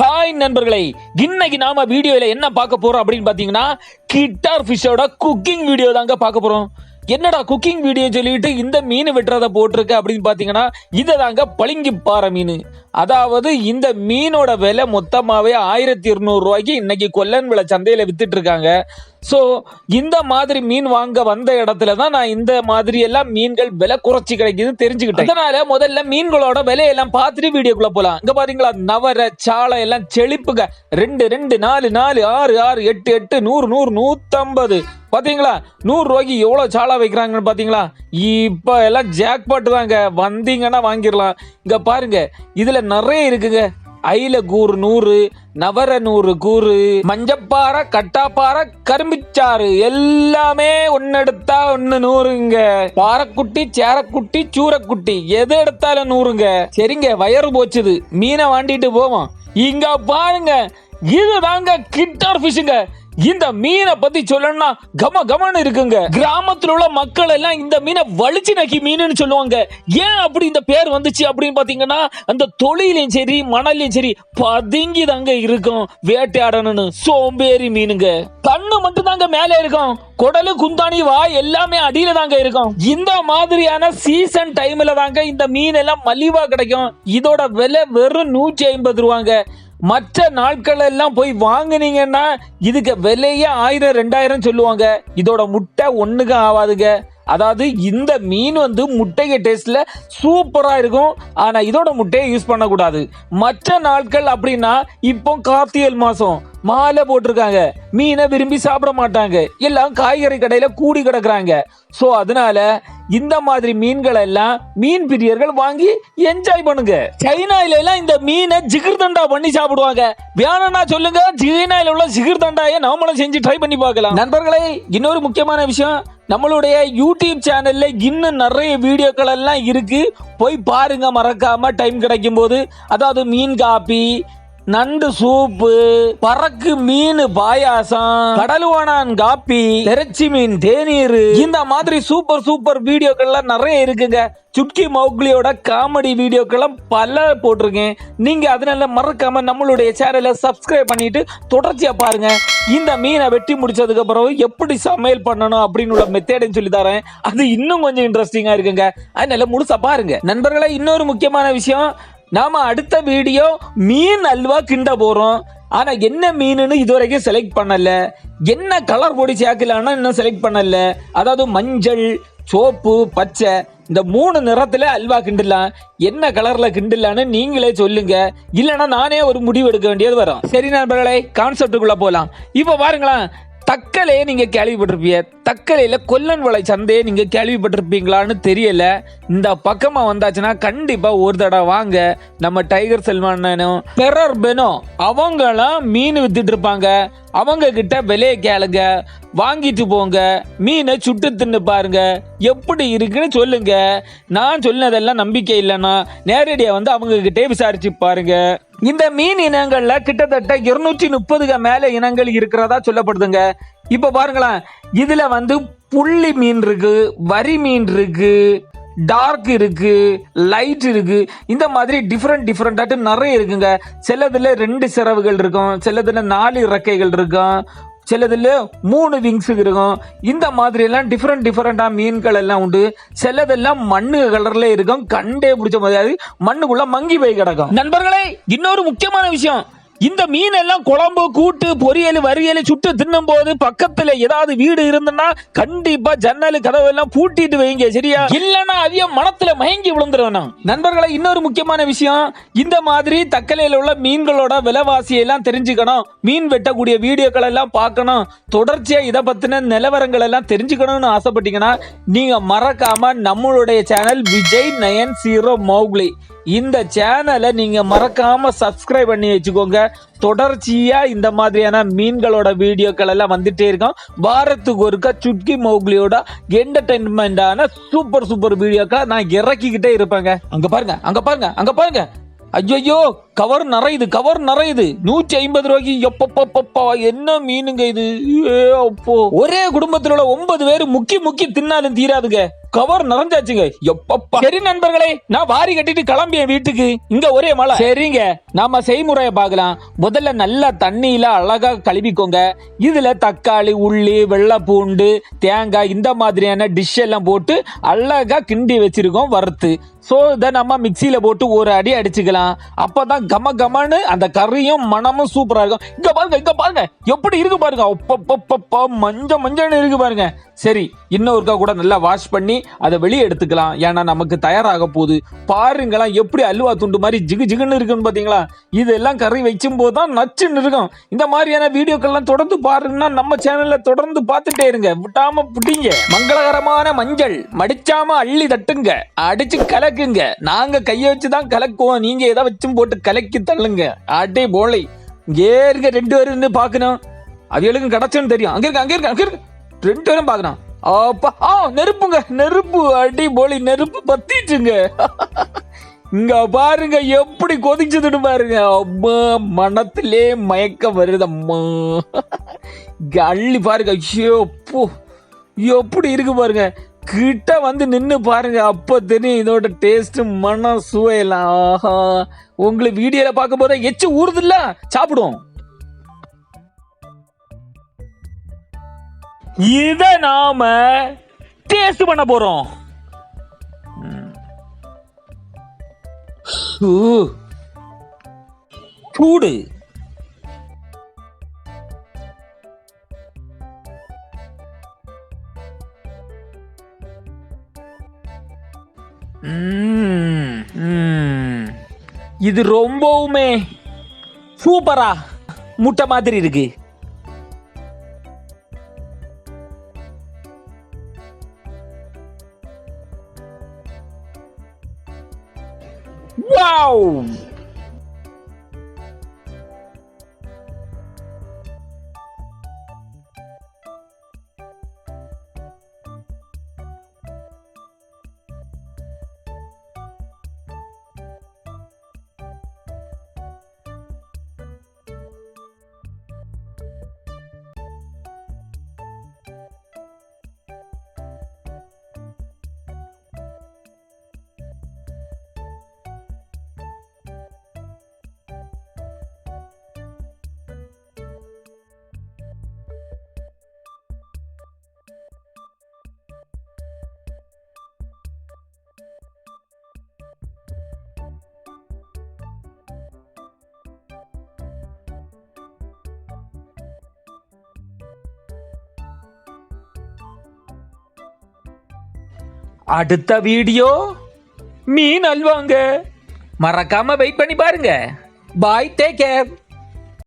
Hi நண்பர்களே, இன்னைக்கு நாம வீடியோல என்ன பார்க்க போறோம் அப்படின்னு பாத்தீங்கன்னா கிட்டார் ஃபிஷ்ஷோட குக்கிங் வீடியோ தாங்க பார்க்க போறோம். என்னடா குக்கிங் வீடியோ சொல்லிட்டு இந்த மீன் வெட்டுறத போட்டிருக்கு அப்படின்னு பாத்தீங்கன்னா இதை தாங்க பளிங்கி பாறை மீன். அதாவது இந்த மீனோட விலை மொத்தமாவே 1200 ரூபாய்க்கு இன்னைக்கு கொல்லன் விலை சந்தையில வித்துட்டு இருக்காங்க. ஸோ இந்த மாதிரி மீன் வாங்க வந்த இடத்துல தான் நான் இந்த மாதிரி எல்லாம் மீன்கள் விலை குறைச்சி கிடைக்குதுன்னு தெரிஞ்சுக்கிட்டேன். அதனால முதல்ல மீன்களோட விலையெல்லாம் பார்த்துட்டு வீடியோக்குள்ள போலாம். இங்க பாத்தீங்களா, நவர சாலை எல்லாம் செழிப்புங்க. 2 2 4 4 6 6 8 8 100 100 150 பாத்தீங்களா, 100 ரூபாய்க்கு எவ்வளவு சாலா வைக்கிறாங்கன்னு பாத்தீங்களா. இப்ப எல்லாம் ஜாக்பாட் தாங்க, வந்தீங்கன்னா வாங்கிடலாம். இங்க பாருங்க, இதுல நிறைய இருக்குங்க. ஐல கூறு 100, நவர 100 கூறு, மஞ்சப்பாறை, கட்டாப்பாறை, கரும்பிச்சாறு எல்லாமே ஒன்னு எடுத்தா ஒன்னு 100ங்க. பாறைக்குட்டி, சேரக்குட்டி, சூரக்குட்டி எது எடுத்தாலும் 100ங்க. சரிங்க, வயறு போச்சுது, மீனை வாண்டிட்டு போவோம். இங்க பாருங்க, இதுதாங்க கிட்டார் ஃபிஷ்ங்க. இந்த மீனை பத்தி சொல்லணும்னா கம கமன்னு இருக்குங்க. கிராமத்துல உள்ள மக்கள் எல்லாம் இந்த மீனை வலிச்சு நக்கி மீன் சொல்லுவாங்க. ஏன் அப்படி இந்த பேர் வந்துச்சு அப்படின்னு பாத்தீங்கன்னா, அந்த தொழிலையும் சரி மணலையும் சரி பதுங்கி தாங்க இருக்கும். வேட்டையாடணும்னு சோம்பேறி மீனுங்க. கண்ணு மட்டும் தாங்க மேலே இருக்கும், குடலு குந்தாணி வாய் எல்லாமே அடியில தாங்க இருக்கும். இந்த மாதிரியான சீசன் டைம்ல தாங்க இந்த மீன் எல்லாம் மலிவா கிடைக்கும். இதோட விலை வெறும் 150 ரூபாங்க. மற்ற நாட்கள் எல்லாம் போய் வாங்குனீங்கன்னா இதுக்கு விலையே 1000 2000 சொல்லுவாங்க. இதோட முட்டை ஒண்ணுக்கு ஆகாதுங்க. அதாவது இந்த மீன் வந்து முட்டைக்கு டேஸ்ட்ல சூப்பரா இருக்கும். ஆனா இதோட முட்டையை யூஸ் பண்ணக்கூடாது. மற்ற நாட்கள் அப்படின்னா இப்போ கார்த்திகை மாசம் மாலை போட்டிருக்காங்க, மீனை விரும்பி சாப்பிட மாட்டாங்க, எல்லாம் காய்கறி கடையில கூடி கிடக்குறாங்க. சோ அதனால இந்த மாதிரி மீன்கள் எல்லாம் மீன் பிரியர்கள் வாங்கி என்ஜாய் பண்ணுங்க. சைனால எல்லாம் இந்த மீனை ஜிகிர்தண்டா பண்ணி சாப்பிடுவாங்க. வேணும்னா சொல்லுங்க, சைனால உள்ள ஜிகிர்தண்டாயை நாமளும் செஞ்சு ட்ரை பண்ணி பார்க்கலாம். நண்பர்களே, இன்னொரு முக்கியமான விஷயம், நம்மளுடைய யூடியூப் சேனல்ல இன்னும் நிறைய வீடியோக்கள் எல்லாம் இருக்கு, போய் பாருங்க மறக்காம டைம் கிடைக்கும் போது. அதாவது மீன் காப்பி, நண்டு சூப்பு, பறக்கு மீன் பாயாசம், கடலுவானான் காப்பி, இறைச்சி மீன் தேநீர், இந்த மாதிரி சூப்பர் சூப்பர் வீடியோக்கள்லாம் நிறைய இருக்குங்க. சுட்கி மௌக்லியோட காமெடி வீடியோக்கெல்லாம் பல போட்டிருக்கேன். நீங்க அதனால மறக்காம நம்மளுடைய சேனலை சப்ஸ்கிரைப் பண்ணிட்டு தொடர்ச்சியா பாருங்க. இந்த மீனை வெட்டி முடிச்சதுக்கு அப்புறம் எப்படி சமையல் பண்ணணும் அப்படின்னு உள்ள மெத்தேடுன்னு சொல்லி தரேன். அது இன்னும் கொஞ்சம் இன்ட்ரெஸ்டிங்கா இருக்குங்க. அதனால முழுசா பாருங்க. நண்பர்களே, இன்னொரு முக்கியமான விஷயம், நாம அடுத்த வீடியோ மீன் அல்வா கிண்ட போறோம். ஆனா என்ன மீனுன்னு இதுவரைக்கும் செலக்ட் பண்ணல, என்ன கலர் பொடி சேர்க்கலான்னு இன்னும் செலக்ட் பண்ணல. அதாவது மஞ்சள், சோப்பு, பச்சை, இந்த 3 நிறத்துல அல்வா கிண்டலாம். என்ன கலர்ல கிண்டலான்னு நீங்களே சொல்லுங்க, இல்லைன்னா நானே ஒரு முடிவு எடுக்க வேண்டியது வரும். சரி நண்பர்களே, கான்செப்டுக்குள்ள போலாம். இப்ப பாருங்களேன், தக்கலையை நீங்க கேள்விப்பட்டிருப்பீங்க. தக்கலையில கொல்லன் வளை சந்தையை நீங்க கேள்விப்பட்டிருப்பீங்களான்னு தெரியல. இந்த பக்கமா வந்தாச்சுன்னா கண்டிப்பா ஒரு தடவை வாங்க. நம்ம டைகர் செல்வானும் பெரர் பெனோ அவங்களாம் மீன் வித்துட்டு இருப்பாங்க. அவங்க கிட்ட விலையை கேளுங்க, வாங்கிட்டு போங்க. மீனை சுட்டு தின்னு பாருங்க, எப்படி இருக்குன்னு சொல்லுங்க. நான் சொன்னதெல்லாம் நம்பிக்கை இல்லைன்னா நேரடியா வந்து அவங்க கிட்டே விசாரிச்சு பாருங்க. இந்த மீன் இனங்கள்ல கிட்டத்தட்ட 230க்கு மேல இனங்கள் இருக்கிறதா சொல்லப்படுதுங்க. இப்ப பாருங்களேன், இதுல வந்து புள்ளி மீன் இருக்கு, வரி மீன் இருக்கு, டார்க் இருக்கு, லைட் இருக்கு. இந்த மாதிரி டிஃப்ரெண்டாட்டு நிறைய இருக்குங்க. சிலதுல 2 சிறகுகள் இருக்கும், சிலதுல 4 இறக்கைகள் இருக்கும், சிலதுல 3 விங்ஸ் இருக்கும். இந்த மாதிரி எல்லாம் டிஃப்ரெண்டா மீன்கள் எல்லாம் உண்டு. சிலதெல்லாம் மண்ணு கலர்ல இருக்கும், கண்டே பிடிச்ச மாதிரி மண்ணுக்குள்ள மங்கி போய் கிடக்கும். நண்பர்களே, இன்னொரு முக்கியமான விஷயம், இந்த மீன் எல்லாம் குழம்பு, கூட்டு, பொரியல், வரியல் சுட்டு தின்னும் போது பக்கத்துல ஏதாவது வீடு இருந்ததுன்னா கண்டிப்பா ஜன்னல் கதவு எல்லாம் பூட்டிட்டு வைங்க, சரியா? இல்லன்னா அதிக மனத்துல மயங்கி விழுந்துருவேன். நண்பர்களே, இன்னொரு முக்கியமான விஷயம், இந்த மாதிரி தக்கலையில உள்ள மீன்களோட விலைவாசியை எல்லாம் தெரிஞ்சுக்கணும், மீன் வெட்டக்கூடிய வீடியோக்கள் எல்லாம் பார்க்கணும், தொடர்ச்சியா இதை பத்தின நிலவரங்கள் எல்லாம் தெரிஞ்சுக்கணும்னு ஆசைப்பட்டீங்கன்னா நீங்க மறக்காம நம்மளுடைய சேனல் விஜய் 90 மௌக்லி, இந்த சேனலை நீங்க மறக்காம சப்ஸ்கிரைப் பண்ணி வச்சுக்கோங்க. தொடர்ச்சியா இந்த மாதிரியான மீன்களோட வீடியோக்கள் எல்லாம் வந்துட்டே இருக்கும். வாரத்துக்கு ஒருக்கா சுட்கி மௌக்லியோட என்டர்டைன்மெண்டான சூப்பர் வீடியோக்களை நான் இறக்கிக்கிட்டே இருப்பேங்க. அங்க பாருங்க, அங்க பாருங்க, அங்க பாருங்க. ஐயோ, கவர் நிறையுது 150 ரூபாய்க்கு. எப்பப்பா, என்ன மீனுங்க இது? அப்போ ஒரே குடும்பத்தில் உள்ள 9 பேர் முக்கி தின்னாலும் தீராதுங்க. கவர் நிறைஞ்சாச்சுங்க. எப்பப்பா. சரி நண்பர்களே, நான் வாரி கட்டிட்டு கிளம்பியேன் வீட்டுக்கு. இங்க ஒரே மழை. சரிங்க, நாம செய்முறையை பார்க்கலாம். முதல்ல நல்லா தண்ணியில அழகா கழுவிக்கோங்க. இதுல தக்காளி, உள்ளி, வெள்ளை பூண்டு, தேங்காய் இந்த மாதிரியான டிஷ் எல்லாம் போட்டு அழகா கிண்டி வச்சிருக்கோம் வறுத்து. ஸோ இதை நம்ம மிக்சியில போட்டு ஒரு அடி அடிச்சுக்கலாம். அப்பதான் கம கமன்னு அந்த கறியும் மனமும் சூப்பரா இருக்கும். இங்க பாருங்க எப்படி இருக்கு பாருங்க. ஒப்பப்பப்பப்பா மஞ்சள் இருக்கு பாருங்க. சரி, இன்னொருக்கா கூட நல்லா வாஷ் பண்ணி அதை வெளியே எடுத்துக்கலாம். ஏன்னா நமக்கு தயாராக போகுது. பாருங்களா எப்படி அல்வா துண்டு மாதிரி ஜிகு ஜிகுன்னு இருக்குன்னு பாத்தீங்களா. இதெல்லாம் கறி வைக்கும் போது தான் நச்சுன்னு இருக்கும். இந்த மாதிரியான வீடியோக்கள்லாம் தொடர்ந்து பாருங்கன்னா நம்ம சேனல்ல தொடர்ந்து பார்த்துட்டே இருங்க, விட்டாம புட்டிங்க. மங்களகரமான மஞ்சள் மடிச்சாம அள்ளி தட்டுங்க, அடிச்சு கலக்குங்க. நாங்க கையை வச்சுதான் கலக்குவோம், நீங்க எதை வச்சும் போட்டு கலக்கி தள்ளுங்க. அடே போலை இருக்க 2 பேரும் பாக்கணும். அவைகளுக்கும் கிடைச்சுன்னு தெரியும். அங்க இருக்கு 2 பேரும் பாக்கணும். அப்பா நெருப்புங்க, நெருப்பு. அடி போலி நெருப்பு பத்திட்டுங்க. இங்க பாருங்க எப்படி கொதிச்சதுன்னு பாருங்க. அம்மா மனத்திலே மயக்க வருது அம்மா. அள்ளி பாருங்க. ஐயோ எப்படி இருக்கு பாருங்க. கிட்ட வந்து நின்று பாருங்க, அப்ப தெரியும் இதோட டேஸ்ட் மனம் சுவையெல்லாம். ஆஹா, உங்களுக்கு வீடியோல பார்க்கும் போது எச்சு ஊறுது இல்ல. சாப்பிடுவோம். இத நாம டேஸ்ட் பண்ண போறோம். சூடு. இது ரொம்பவுமே சூப்பரா முட்டை மாதிரி இருக்கு. வாவ், அடுத்த வீடியோ மீன் அல்வாங்க. மறக்காம வெயிட் பண்ணி பாருங்க. பாய், டேக் கேர்.